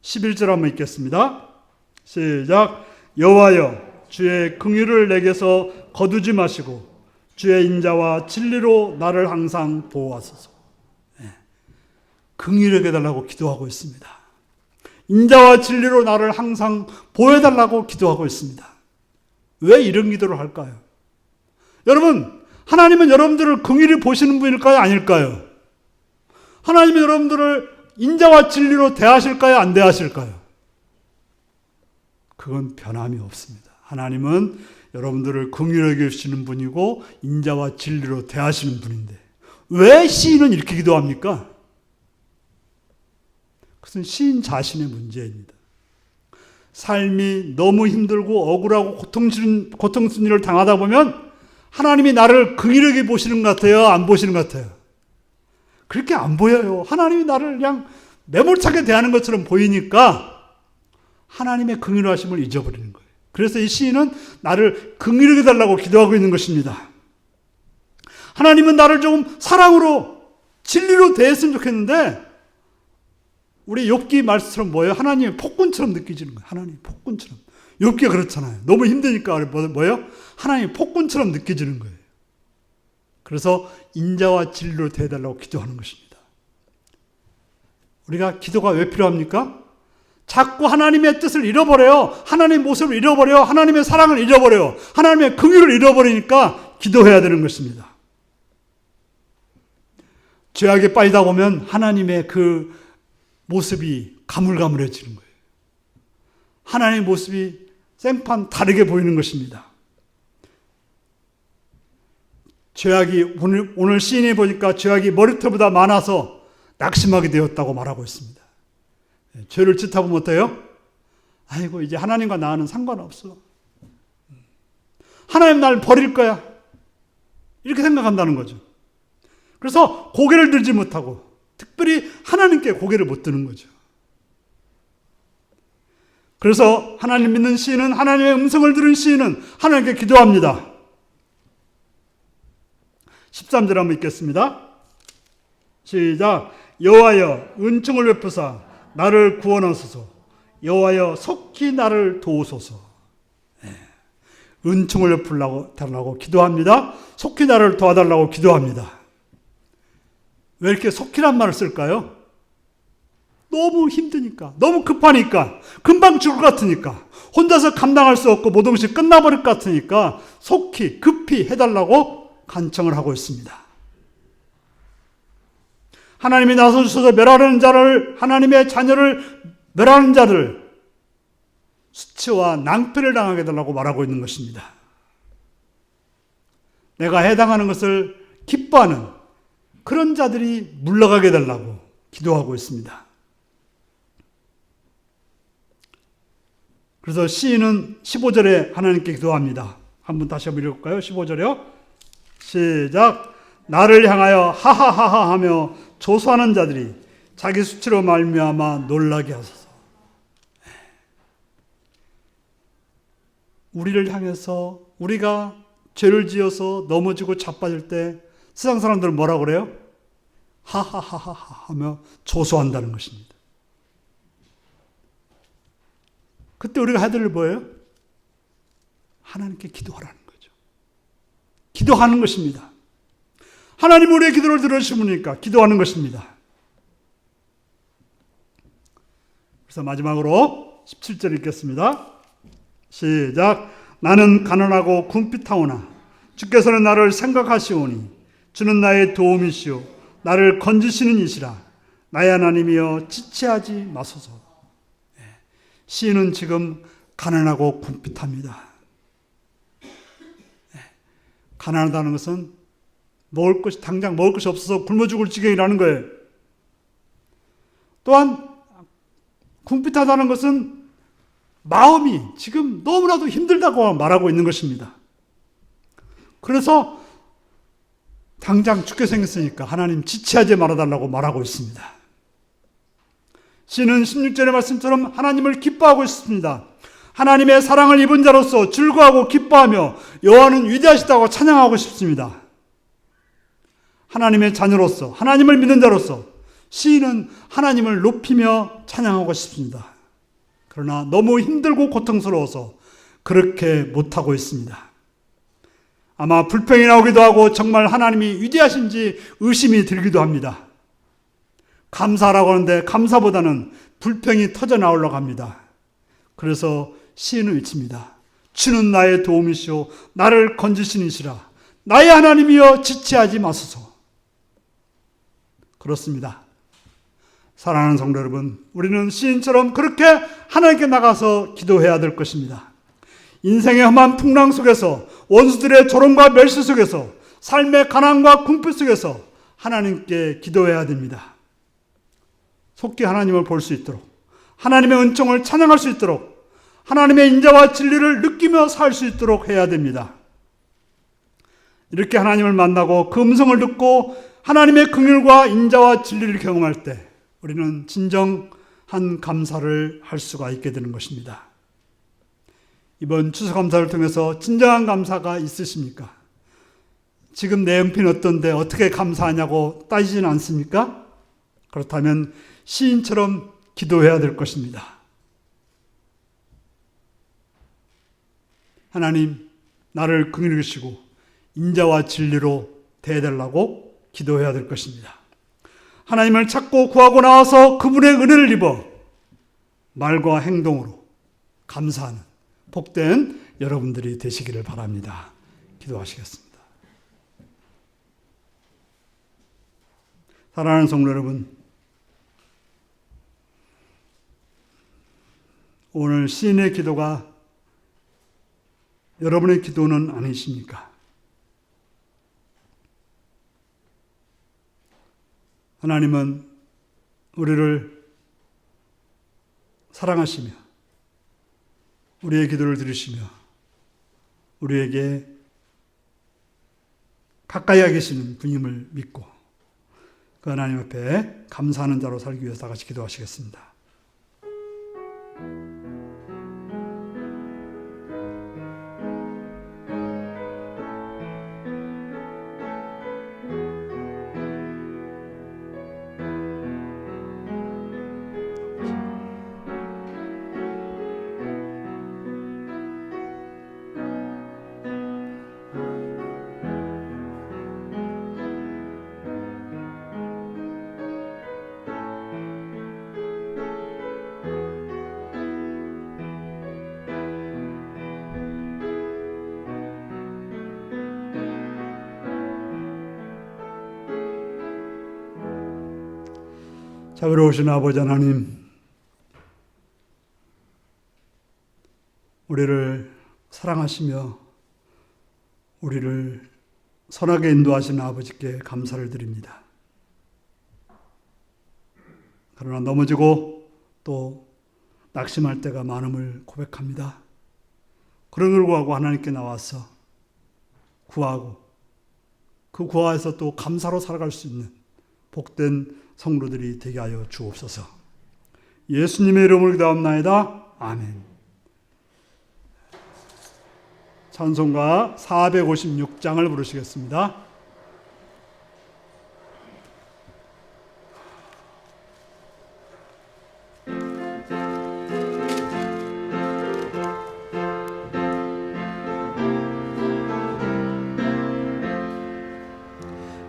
11절 한번 읽겠습니다. 시작. 여호와여, 주의 긍휼을 내게서 거두지 마시고 주의 인자와 진리로 나를 항상 보호하소서. 긍휼하게 해달라고 기도하고 있습니다. 인자와 진리로 나를 항상 보호해달라고 기도하고 있습니다. 왜 이런 기도를 할까요? 여러분, 하나님은 여러분들을 긍휼히 보시는 분일까요? 아닐까요? 하나님은 여러분들을 인자와 진리로 대하실까요? 안 대하실까요? 그건 변함이 없습니다. 하나님은 여러분들을 긍휼하게 여기시는 분이고 인자와 진리로 대하시는 분인데 왜 시인은 이렇게 기도합니까? 그것은 시인 자신의 문제입니다. 삶이 너무 힘들고 억울하고 고통스러운 일을 당하다 보면 하나님이 나를 긍휼하게 보시는 것 같아요? 안 보시는 것 같아요? 그렇게 안 보여요. 하나님이 나를 그냥 매몰차게 대하는 것처럼 보이니까 하나님의 긍휼하심을 잊어버리는 거예요. 그래서 이 시인은 나를 긍휼하게 달라고 기도하고 있는 것입니다. 하나님은 나를 조금 사랑으로 진리로 대했으면 좋겠는데 우리 욥기 말씀처럼 뭐예요? 하나님의 폭군처럼 느껴지는 거예요. 하나님의 폭군처럼. 욥기가 그렇잖아요. 너무 힘드니까 뭐예요? 하나님의 폭군처럼 느껴지는 거예요. 그래서 인자와 진리로 대해달라고 기도하는 것입니다. 우리가 기도가 왜 필요합니까? 자꾸 하나님의 뜻을 잃어버려요. 하나님의 모습을 잃어버려요. 하나님의 사랑을 잃어버려요. 하나님의 긍휼을 잃어버리니까 기도해야 되는 것입니다. 죄악에 빠지다 보면 하나님의 그 모습이 가물가물해지는 거예요. 하나님의 모습이 생판 다르게 보이는 것입니다. 죄악이 오늘 시인이 보니까 죄악이 머리털보다 많아서 낙심하게 되었다고 말하고 있습니다. 죄를 짓다 보면 어때요? 아이고 이제 하나님과 나는 상관없어. 하나님 날 버릴 거야. 이렇게 생각한다는 거죠. 그래서 고개를 들지 못하고 특별히 하나님께 고개를 못 드는 거죠. 그래서 하나님 믿는 시인은 하나님의 음성을 들은 시인은 하나님께 기도합니다. 13절 한번 읽겠습니다. 시작. 여호와여 은총을 베푸사 나를 구원하소서. 여호와여 속히 나를 도우소서. 은총을 베풀라고 달라고 기도합니다. 속히 나를 도와달라고 기도합니다. 왜 이렇게 속히란 말을 쓸까요? 너무 힘드니까, 너무 급하니까, 금방 죽을 것 같으니까, 혼자서 감당할 수 없고 모든 것이 끝나버릴 것 같으니까 속히, 급히 해달라고 간청을 하고 있습니다. 하나님이 나서주셔서 멸하려는 자를, 하나님의 자녀를 멸하는 자를 수치와 낭패를 당하게 해달라고 말하고 있는 것입니다. 내가 해당하는 것을 기뻐하는 그런 자들이 물러가게 해달라고 기도하고 있습니다. 그래서 시인은 15절에 하나님께 기도합니다. 한번 다시 한번 읽을까요? 15절이요. 시작. 나를 향하여 하하하하 하며 조소하는 자들이 자기 수치로 말미암아 놀라게 하소서. 우리를 향해서 우리가 죄를 지어서 넘어지고 자빠질 때 세상 사람들은 뭐라고 그래요? 하하하하 하며 조소한다는 것입니다. 그때 우리가 해야 될 일 뭐예요? 하나님께 기도하라는 거죠. 기도하는 것입니다. 하나님 우리의 기도를 들어주시니까 기도하는 것입니다. 그래서 마지막으로 17절 읽겠습니다. 시작. 나는 가난하고 궁핍하오나 주께서는 나를 생각하시오니 주는 나의 도움이시오 나를 건지시는 이시라. 나의 하나님이여 지체하지 마소서. 시인은 지금 가난하고 궁핍합니다. 가난하다는 것은 당장 먹을 것이 없어서 굶어 죽을 지경이라는 거예요. 또한 궁핍하다는 것은 마음이 지금 너무나도 힘들다고 말하고 있는 것입니다. 그래서 당장 죽게 생겼으니까 하나님 지체하지 말아달라고 말하고 있습니다. 시는 16절의 말씀처럼 하나님을 기뻐하고 있습니다. 하나님의 사랑을 입은 자로서 즐거워하고 기뻐하며 여호와는 위대하시다고 찬양하고 싶습니다. 하나님의 자녀로서 하나님을 믿는 자로서 시인은 하나님을 높이며 찬양하고 싶습니다. 그러나 너무 힘들고 고통스러워서 그렇게 못하고 있습니다. 아마 불평이 나오기도 하고 정말 하나님이 위대하신지 의심이 들기도 합니다. 감사하라고 하는데 감사보다는 불평이 터져 나오려고 합니다. 그래서 시인은 외칩니다. 주는 나의 도움이시오 나를 건지시니시라. 나의 하나님이여 지체하지 마소서. 그렇습니다. 사랑하는 성도 여러분, 우리는 시인처럼 그렇게 하나님께 나가서 기도해야 될 것입니다. 인생의 험한 풍랑 속에서, 원수들의 조롱과 멸시 속에서, 삶의 가난과 궁핍 속에서 하나님께 기도해야 됩니다. 속히 하나님을 볼 수 있도록, 하나님의 은총을 찬양할 수 있도록, 하나님의 인자와 진리를 느끼며 살 수 있도록 해야 됩니다. 이렇게 하나님을 만나고 그 음성을 듣고 하나님의 긍휼과 인자와 진리를 경험할 때 우리는 진정한 감사를 할 수가 있게 되는 것입니다. 이번 추수감사를 통해서 진정한 감사가 있으십니까? 지금 내 형편이 어떤데 어떻게 감사하냐고 따지지는 않습니까? 그렇다면 시인처럼 기도해야 될 것입니다. 하나님, 나를 긍휼히 여기시고 인자와 진리로 대해달라고 기도해야 될 것입니다. 하나님을 찾고 구하고 나와서 그분의 은혜를 입어 말과 행동으로 감사하는 복된 여러분들이 되시기를 바랍니다. 기도하시겠습니다. 사랑하는 성도 여러분, 오늘 시인의 기도가 여러분의 기도는 아니십니까? 하나님은 우리를 사랑하시며 우리의 기도를 들으시며 우리에게 가까이 계시는 분임을 믿고 그 하나님 앞에 감사하는 자로 살기 위해서 다 같이 기도하시겠습니다. 자비로우신 아버지 하나님, 우리를 사랑하시며 우리를 선하게 인도하시는 아버지께 감사를 드립니다. 그러나 넘어지고 또 낙심할 때가 많음을 고백합니다. 그런 걸 구하고 하나님께 나와서 구하고 그 구하에서 또 감사로 살아갈 수 있는 복된 성도들이 되게 하여 주옵소서. 예수님의 이름으로 기도합나이다. 아멘. 찬송가 456장을 부르시겠습니다.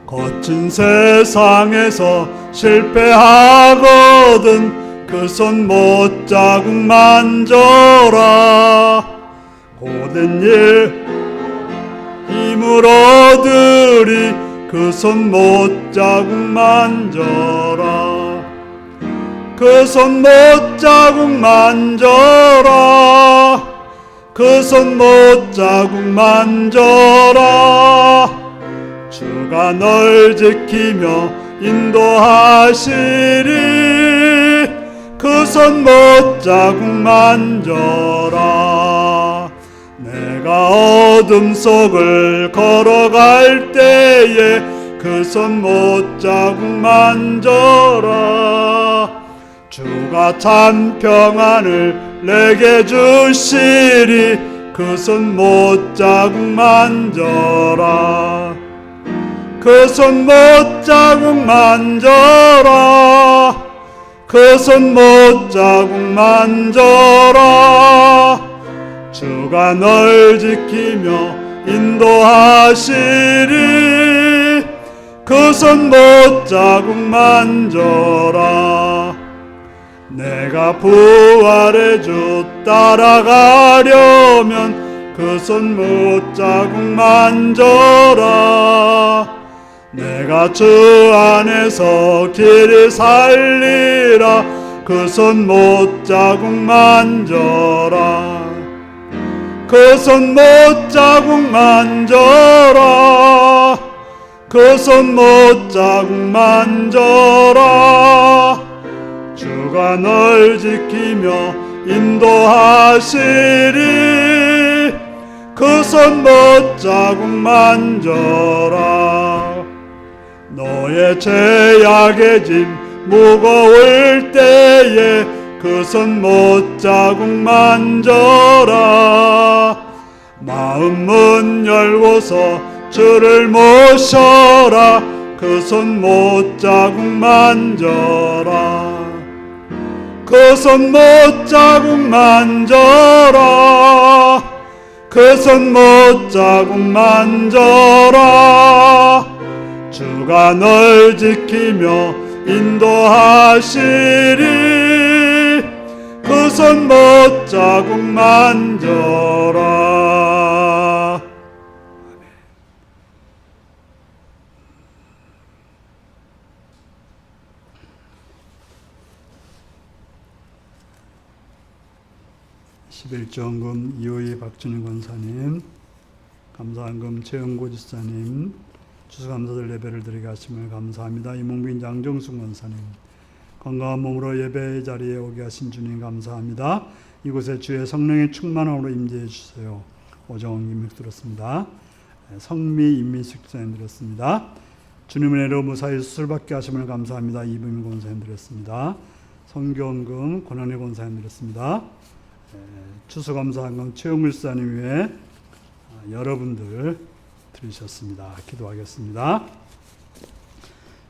거친 세상에서 실패하거든 그 손 못자국 만져라. 고된 일 힘을 얻으리 그 손 못자국 만져라. 그 손 못자국 만져라. 그 손 못자국 만져라. 주가 널 지키며 인도하시리. 그 손 못자국 만져라. 내가 어둠 속을 걸어갈 때에 그 손 못자국 만져라. 주가 참 평안을 내게 주시리. 그 손 못자국 만져라. 그 손 못자국 만져라. 그 손 못자국 만져라. 주가 널 지키며 인도하시리. 그 손 못자국 만져라. 내가 부활의 주 따라가려면 그 손 못자국 만져라. 내가 주 안에서 길을 살리라. 그 손 못자국 만져라. 그 손못 자국 만져라. 그 손못 자국 만져라. 주가 널 지키며 인도하시리. 그 손못 자국 만져라. 너의 죄악의 짐 무거울 때에 그 손못 자국 만져라. 마음 문 열고서 주를 모셔라. 그 손못 자국 만져라. 그 손못 자국 만져라. 그 손못 자국 만져라. 주가 널 지키며 인도하시리. 그 손못 자국 만져라. 11조원금 이호희 박준희 권사님, 감사한금 최영고 지사님, 추수감사절 예배를 드리게 하심을 감사합니다. 이몽빈 장정순 권사님, 건강한 몸으로 예배 자리에 오게 하신 주님 감사합니다. 이곳에 주의 성령의 충만함으로 임재해 주세요. 오정원 김익 들었습니다. 성미 임민숙 기사님 들었습니다. 주님의 은혜로 무사히 수술받게 하심을 감사합니다. 이범일 권사님 드렸습니다. 성교원금 권한희 권사님 드렸습니다. 추수감사한금 최용일 사님 외에 여러분들 들으셨습니다. 기도하겠습니다.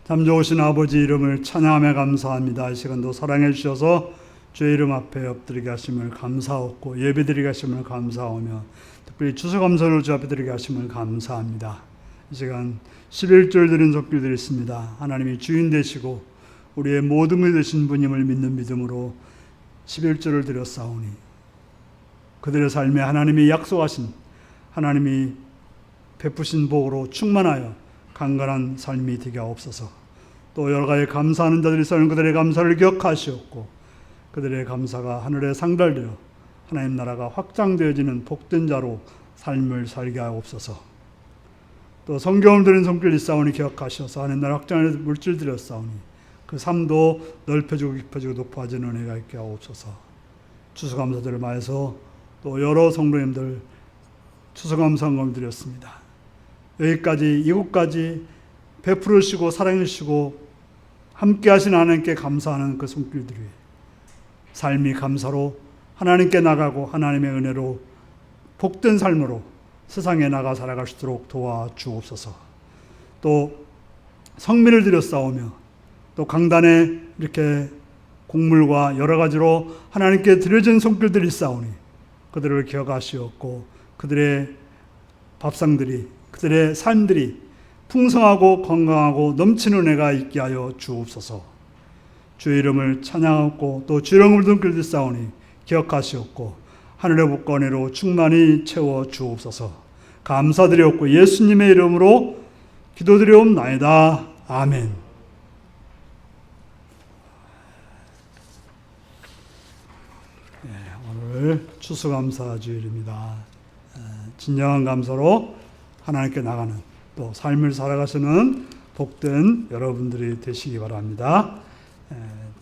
참 좋으신 아버지 이름을 찬양하며 감사합니다. 이 시간도 사랑해 주셔서 주의 이름 앞에 엎드리게 하심을 감사하고 예배드리게 하심을 감사하며 특별히 추수감사를 주 앞에 드리게 하심을 감사합니다. 이 시간 11절 드린 손길 드렸습니다. 하나님이 주인 되시고 우리의 모든 것이 되신 분임을 믿는 믿음으로 11절을 드렸사오니 그들의 삶에 하나님이 약속하신, 하나님이 베푸신 복으로 충만하여 강건한 삶이 되게 하옵소서. 또 여러 가지 감사하는 자들이 있으면 그들의 감사를 기억하시옵고 그들의 감사가 하늘에 상달되어 하나님 나라가 확장되어지는 복된 자로 삶을 살게 하옵소서. 또 성경을 드린 손길 있사오니 기억하셔서 하나님 나라 확장에 물질 드렸사오니 그 삶도 넓혀지고 깊어지고 높아지는 은혜가 있게 하옵소서. 추수감사절을 맞아서 또 여러 성도님들 추수감사한금 드렸습니다. 여기까지 이곳까지 베풀으시고 사랑해주시고 함께 하신 하나님께 감사하는 그 손길들이 삶이 감사로 하나님께 나가고 하나님의 은혜로 복된 삶으로 세상에 나가 살아갈 수 있도록 도와주옵소서. 또 성민을 드렸사오며 또 강단에 이렇게 곡물과 여러 가지로 하나님께 드려진 손길들이 있사오니 그들을 기억하시옵고 그들의 밥상들이, 그들의 삶들이 풍성하고 건강하고 넘치는 은혜가 있게 하여 주옵소서. 주의 이름을 찬양하고 또 주의 이름을 등길 싸우니 기억하시옵고 하늘의 복과 은혜로 충만히 채워 주옵소서. 감사드리옵고 예수님의 이름으로 기도드리옵나이다. 아멘. 오늘 추수감사 주일입니다. 진정한 감사로 하나님께 나가는 또 삶을 살아가시는 복된 여러분들이 되시기 바랍니다.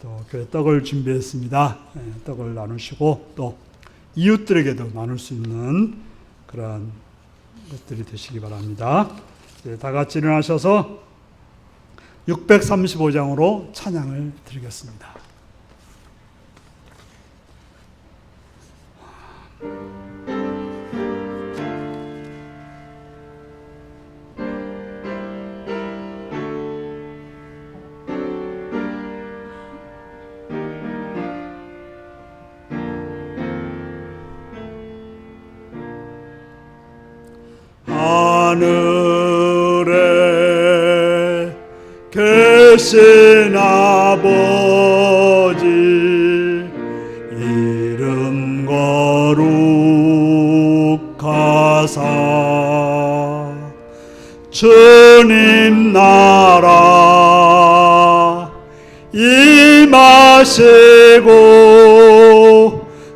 또 교회 떡을 준비했습니다. 떡을 나누시고 또 이웃들에게도 나눌 수 있는 그러한 것들이 되시기 바랍니다. 다 같이 일어나셔서 635장으로 찬양을 드리겠습니다. 하늘에 계신 아버지 이름 거룩하사 주님 나라 임하시고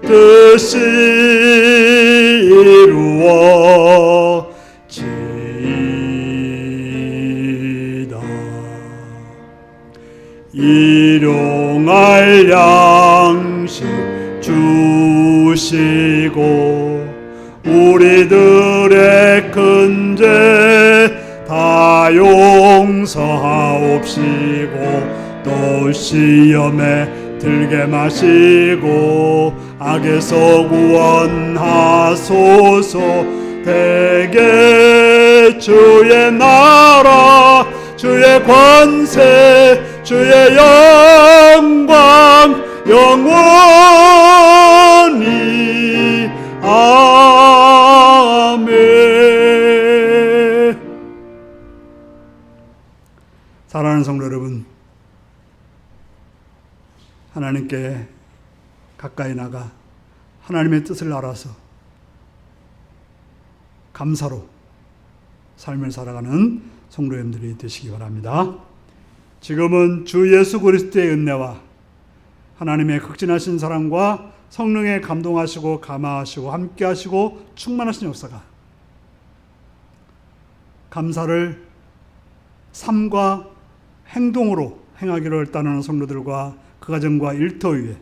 뜻이 생활 양식 주시고 우리들의 큰 죄 다 용서하옵시고 또 시험에 들게 마시고 악에서 구원하소서. 대개 주의 나라 주의 권세 주의 영광 영원히 아멘. 사랑하는 성도 여러분, 하나님께 가까이 나가 하나님의 뜻을 알아서 감사로 삶을 살아가는 성도님들이 되시기 바랍니다. 지금은 주 예수 그리스도의 은혜와 하나님의 극진하신 사랑과 성령의 감동하시고 감화하시고 함께하시고 충만하신 역사가 감사를 삶과 행동으로 행하기로 했다는 성도들과 그 가정과 일터 위에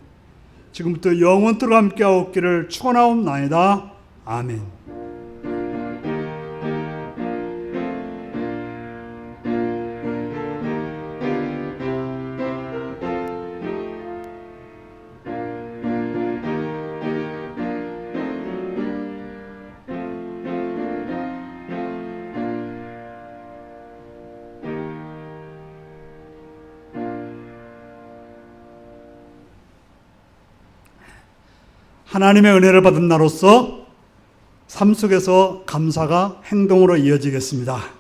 지금부터 영원토록 함께하옵기를 축원하옵나이다. 아멘. 하나님의 은혜를 받은 나로서 삶 속에서 감사가 행동으로 이어지겠습니다.